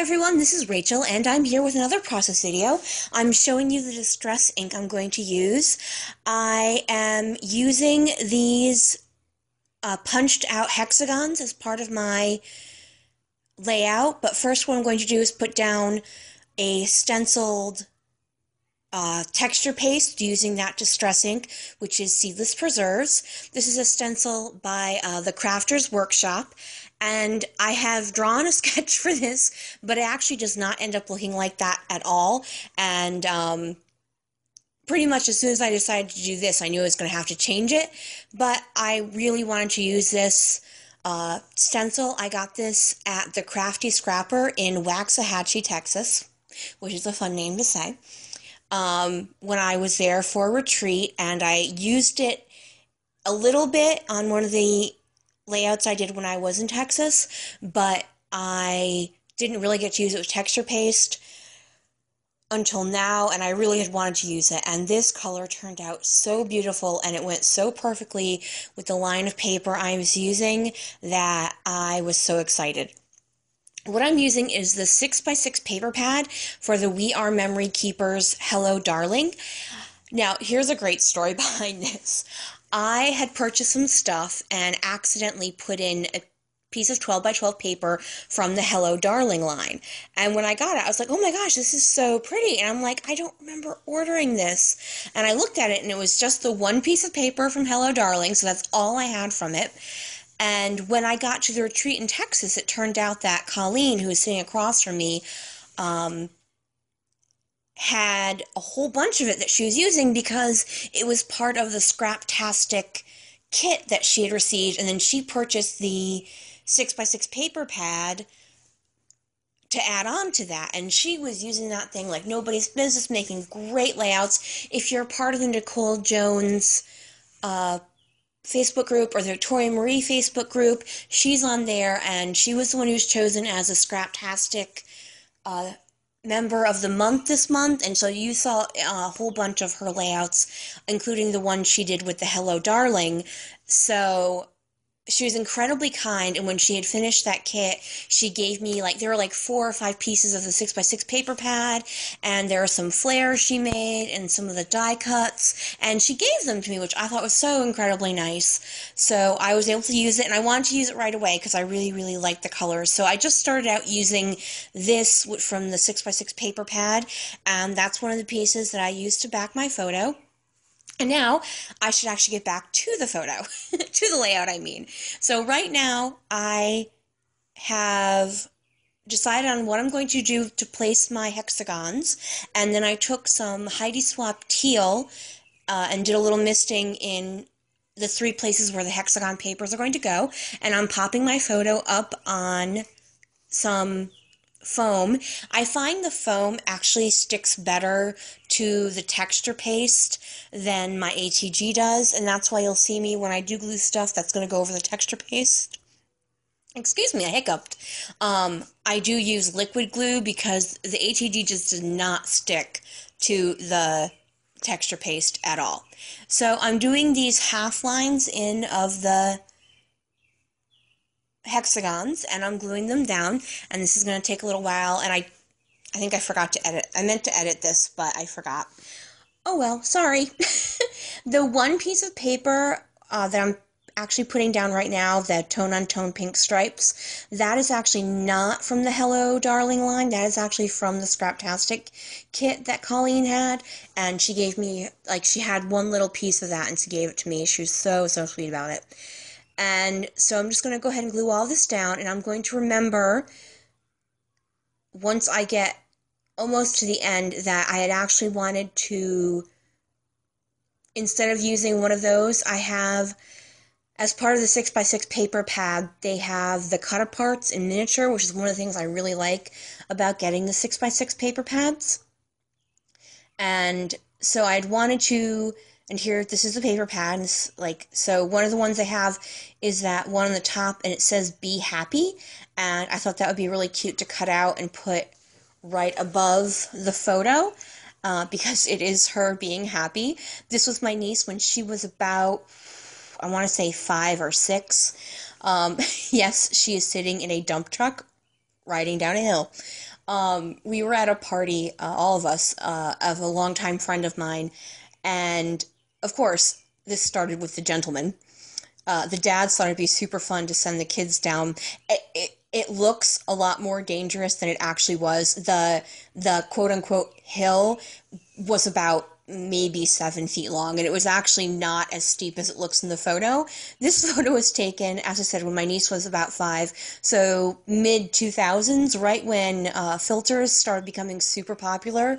Hi everyone, this is Rachel and I'm here with another process video. I'm showing you the distress ink I'm going to use. I am using these punched out hexagons as part of my layout, but first what I'm going to do is put down a stenciled texture paste using that distress ink, which is Seedless Preserves. This is a stencil by the Crafters Workshop, and I have drawn a sketch for this, but it actually does not end up looking like that at all. And pretty much as soon as I decided to do this, I knew I was going to have to change it, but I really wanted to use this stencil. I got this at the Crafty Scrapper in Waxahachie, Texas, which is a fun name to say. When I was there for a retreat, and I used it a little bit on one of the layouts I did when I was in Texas, but I didn't really get to use it with texture paste until now, and I really had wanted to use it, and this color turned out so beautiful, and it went so perfectly with the line of paper I was using that I was so excited. What I'm using is the 6x6 paper pad for the We Are Memory Keepers Hello Darling. Now, here's a great story behind this. I had purchased some stuff and accidentally put in a piece of 12x12 paper from the Hello Darling line. And when I got it, I was like, oh my gosh, this is so pretty. And I'm like, I don't remember ordering this. And I looked at it, and it was just the one piece of paper from Hello Darling, so that's all I had from it. And when I got to the retreat in Texas, it turned out that Colleen, who was sitting across from me, had a whole bunch of it that she was using because it was part of the Scraptastic kit that she had received, and then she purchased the 6x6 paper pad to add on to that, and she was using that thing like nobody's business, making great layouts. If you're part of the Nicole Jones Facebook group or the Victoria Marie Facebook group, she's on there, and she was the one who was chosen as a Scraptastic member of the month this month, and so you saw a whole bunch of her layouts, including the one she did with the Hello Darling. So she was incredibly kind, and when she had finished that kit, she gave me, like, there were like 4 or 5 pieces of the 6x6 paper pad, and there are some flares she made, and some of the die cuts, and she gave them to me, which I thought was so incredibly nice. So I was able to use it, and I wanted to use it right away, because I really, really liked the colors. So I just started out using this from the 6x6 paper pad, and that's one of the pieces that I used to back my photo. And now, I should actually get back to the photo, to the layout, I mean. So right now, I have decided on what I'm going to do to place my hexagons, and then I took some Heidi Swapp teal and did a little misting in the 3 places where the hexagon papers are going to go, and I'm popping my photo up on some foam. I find the foam actually sticks better to the texture paste than my ATG does, and that's why you'll see me when I do glue stuff that's going to go over the texture paste. Excuse me, I hiccuped. I do use liquid glue because the ATG just does not stick to the texture paste at all. So I'm doing these half lines in of the hexagons, and I'm gluing them down, and this is going to take a little while, and I think I forgot to edit. I meant to edit this, but I forgot. Oh well, sorry. The one piece of paper that I'm actually putting down right now, the tone-on-tone pink stripes, that is actually not from the Hello Darling line. That is actually from the Scraptastic kit that Colleen had, and she gave me, like, she had one little piece of that, and she gave it to me. She was so, so sweet about it. And so I'm just going to go ahead and glue all this down, and I'm going to remember, once I get almost to the end, that I had actually wanted to, instead of using one of those, I have, as part of the 6x6 paper pad, they have the cut-aparts in miniature, which is one of the things I really like about getting the 6x6 paper pads. And so I'd wanted to, and here, this is the paper pad, and this, like, so one of the ones I have is that one on the top, and it says Be Happy, and I thought that would be really cute to cut out and put right above the photo, because it is her being happy. This was my niece when she was about, I want to say 5 or 6. Yes, she is sitting in a dump truck riding down a hill. We were at a party, all of us, of a longtime friend of mine, and of course, this started with the gentleman. The dads thought it'd be super fun to send the kids down. It looks a lot more dangerous than it actually was. The quote unquote hill was about maybe 7 feet long, and it was actually not as steep as it looks in the photo. This photo was taken, as I said, when my niece was about 5, so mid 2000s, right when filters started becoming super popular.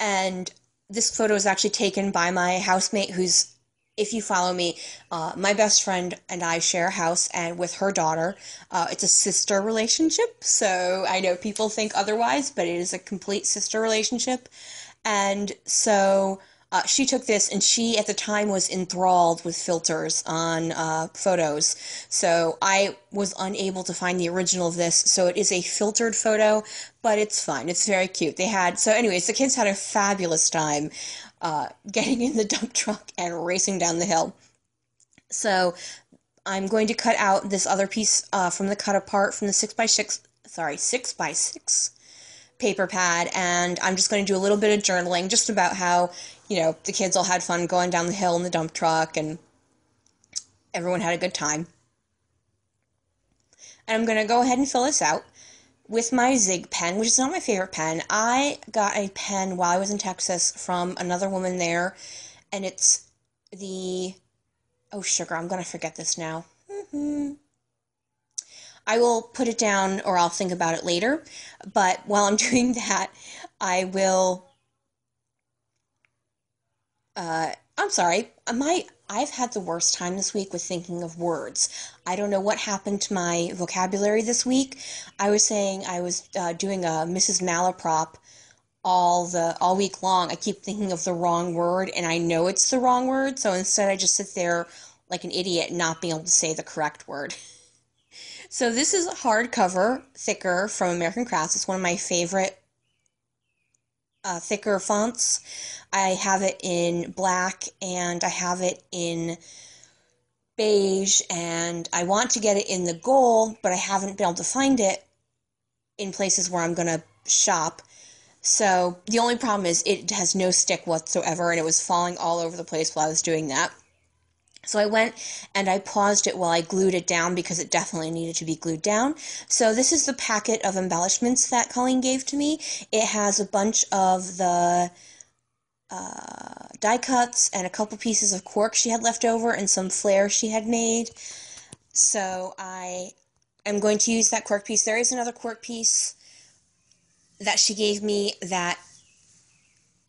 And this photo was actually taken by my housemate, who's, if you follow me, my best friend and I share a house, and with her daughter, it's a sister relationship. So I know people think otherwise, but it is a complete sister relationship. And so she took this, and she at the time was enthralled with filters on photos. So I was unable to find the original of this. So it is a filtered photo, but it's fun. It's very cute. Anyways, the kids had a fabulous time getting in the dump truck and racing down the hill. So I'm going to cut out this other piece from the cut apart from the 6x6 paper pad, and I'm just going to do a little bit of journaling just about how, the kids all had fun going down the hill in the dump truck and everyone had a good time. And I'm going to go ahead and fill this out with my Zig pen, which is not my favorite pen. I got a pen while I was in Texas from another woman there, and it's the, oh sugar, I'm going to forget this now. I will put it down, or I'll think about it later, but while I'm doing that, I will, I'm sorry, I've had the worst time this week with thinking of words. I don't know what happened to my vocabulary this week. I was saying I was doing a Mrs. Malaprop all week long. I keep thinking of the wrong word, and I know it's the wrong word, so instead I just sit there like an idiot, not being able to say the correct word. So this is a hardcover, thicker, from American Crafts. It's one of my favorite thicker fonts. I have it in black, and I have it in beige, and I want to get it in the gold, but I haven't been able to find it in places where I'm going to shop. So the only problem is it has no stick whatsoever, and it was falling all over the place while I was doing that. So I went and I paused it while I glued it down because it definitely needed to be glued down. So this is the packet of embellishments that Colleen gave to me. It has a bunch of the die cuts and a couple pieces of cork she had left over and some flares she had made. So I am going to use that cork piece. There is another cork piece that she gave me that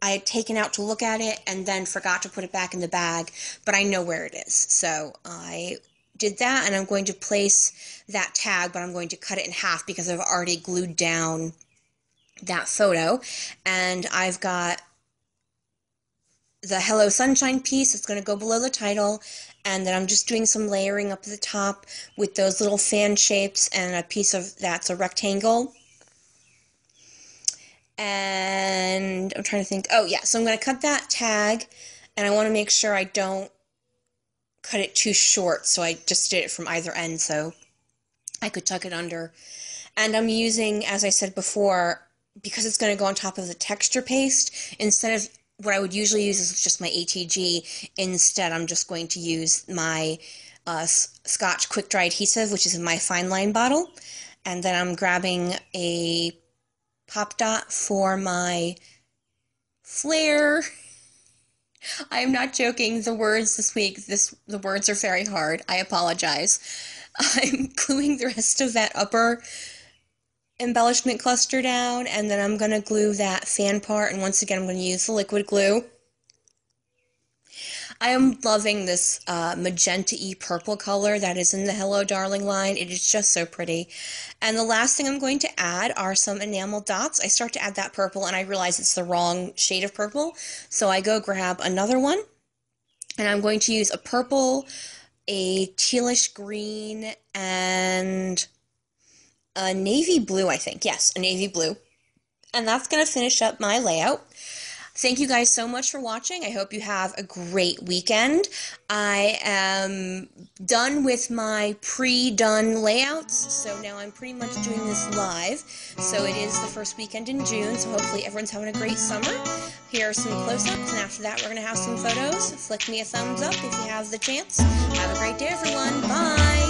I had taken out to look at it and then forgot to put it back in the bag, but I know where it is. So I did that, and I'm going to place that tag, but I'm going to cut it in half because I've already glued down that photo. And I've got the Hello Sunshine piece that's going to go below the title, and then I'm just doing some layering up at the top with those little fan shapes and a piece of that's a rectangle. And I'm trying to think. Oh, yeah. So I'm going to cut that tag, and I want to make sure I don't cut it too short. So I just did it from either end so I could tuck it under. And I'm using, as I said before, because it's going to go on top of the texture paste, instead of what I would usually use is just my ATG. Instead, I'm just going to use my Scotch Quick Dry Adhesive, which is in my fine line bottle. And then I'm grabbing a Pop Dot for my flare. I am not joking. The words this week, the words are very hard. I apologize. I'm gluing the rest of that upper embellishment cluster down, and then I'm going to glue that fan part, and once again I'm going to use the liquid glue. I am loving this magenta-y purple color that is in the Hello Darling line. It is just so pretty. And the last thing I'm going to add are some enamel dots. I start to add that purple and I realize it's the wrong shade of purple. So I go grab another one, and I'm going to use a purple, a tealish green, and a navy blue, I think. Yes, a navy blue. And that's going to finish up my layout. Thank you guys so much for watching. I hope you have a great weekend. I am done with my pre-done layouts, so now I'm pretty much doing this live. So it is the first weekend in June, so hopefully everyone's having a great summer. Here are some close-ups, and after that we're going to have some photos. Flick me a thumbs up if you have the chance. Have a great day, everyone. Bye!